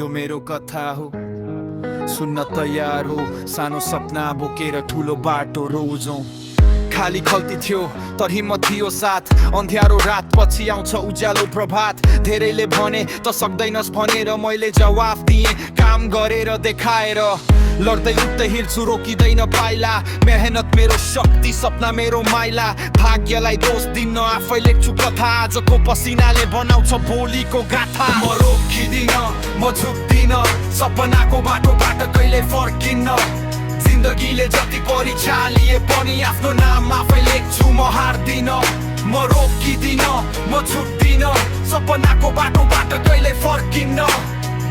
यो मेरो कथा हो, सुन्न तयार हो। सानो सपना बोकेर ठुलो बाटो रोजौं। खाली खल्ती थियो तर हिम्मत थियो साथ। अन्ध्यारो रात पछि आउँछ उज्यालो प्रभात। धेरैले भने त सक्दैनस् भनेर मैले जवाफ दिएँ, काम गरेर देखाएर। लड्दै उठ्दै हिँड्छु रोकिँदैन पाइला। मेहनत मेरो शक्ति, सपना मेरो माइला। भाग्यलाई दोष दिन्न, आफै लेख्छु कथा। आजको पसिनाले बनाउँछ भोलिको गाथा। म रोकिदिन, म झुक्दिन, सपनाको बाटोबाट कहिले फर्किन्न। जिन्दगीले जति परीक्षा लिए पनि आफ्नो नाम आफै लेख्छु, म हार्दिन। म रोकिदिन, म छुट्दिन, सपनाको बाटोबाट कहिले फर्किन्न।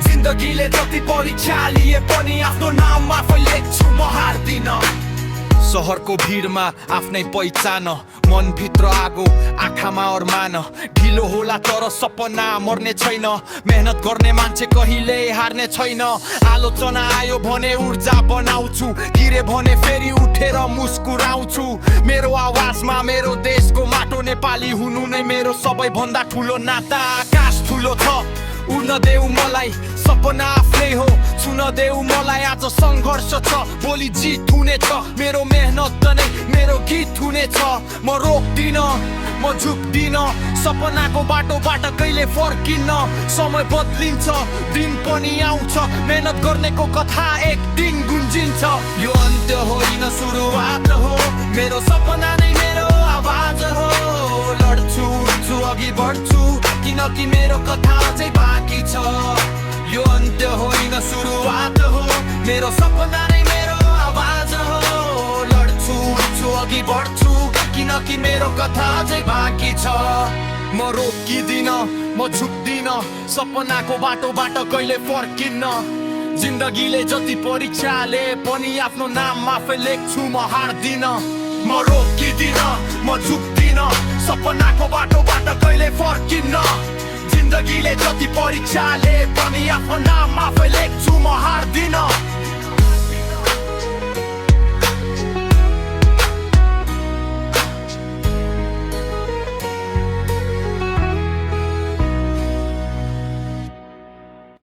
जिन्दगीले जति परीक्षा लिए पनि आफ्नो नाम आफै लेख्छु, म हार्दिन। सहरको भिडमा आफ्नै पहिचान, मनभित्र आगो आँखामा अरमान। ढिलो होला तर सपना मर्ने छैन, मेहनत गर्ने मान्छे कहिले हार्ने छैन। आलोचना आयो भने ऊर्जा बनाउँछु, गिरे भने फेरि उठेर मुस्कुराउँछु। मेरो आवाजमा मेरो देशको माटो, नेपाली हुनु नै मेरो सबैभन्दा ठुलो नाता। आकाश ठुलो छ, उड्न देऊ मलाई, सपना आफ्नै हो, छुन देऊ मलाई। आज सङ्घर्ष छ, भोलि जित हुनेछ। मेरो मेहनत नै मेरो गीत हुनेछ। म रोक्दिन, म झुक्दिन, सपनाको बाटोबाट कहिले फर्किन्न। समय बदलिन्छ, दिन पनि आउँछ, मेहनत गर्नेको कथा एक दिन गुन्जिन्छ। यो अन्त्य होइन सुरुवात हो, मेरो सपना नै मेरो आवाज हो। लड्छु, उठ्छु, अघि बढ्छु, किनकि मेरो कथा अझै बाँकी छ। यो अन्त्य होइन सुरुवात हो, मेरो सपना नै मेरो आवाज हो। लड्छु, उठ्छु, अघि बढ्छु, किनकि मेरो कथा अझै बाँकी छ। म रोकिदिन, म झुक्दिन, सपनाको बाटोबाट कहिले फर्किन्न। जिन्दगीले जति परीक्षाले पनि आफ्नो नाम आफै लेख्छु, म हार्दिन। म रोकिदिन, म झुक्दिन, सपनाको बाटोबाट कहिले फर्किन्न। जिन्दगीले जति परीक्षाले पनि आफ्नो नाम आफै लेख्छु, म हार्दिन।